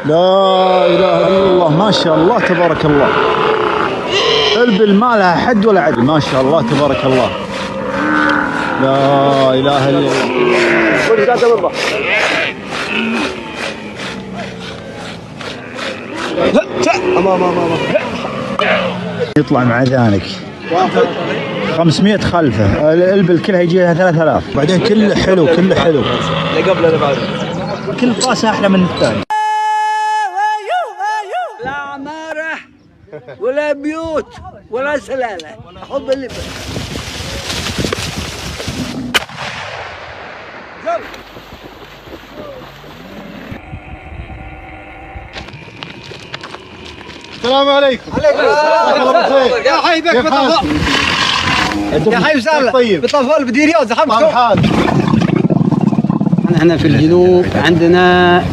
لا اله الا الله، ما شاء الله تبارك الله. البل ما لها حد ولا عدل، ما شاء الله تبارك الله. لا اله الا الله. يطلع مع ذانك 500 خلفه، البل كلها يجيها 3000. بعدين كله حلو كله حلو. اللي قبل اللي بعد كل قاسه احلى من الثاني. لا عماره ولا بيوت ولا سلاله، حب اللي السلام عليكم. عليكم السلام. يا حي بك بطفال. يا حي وسهلا. طيب بطفال بديريوز زحمتكم. حال. احنا في الجنوب عندنا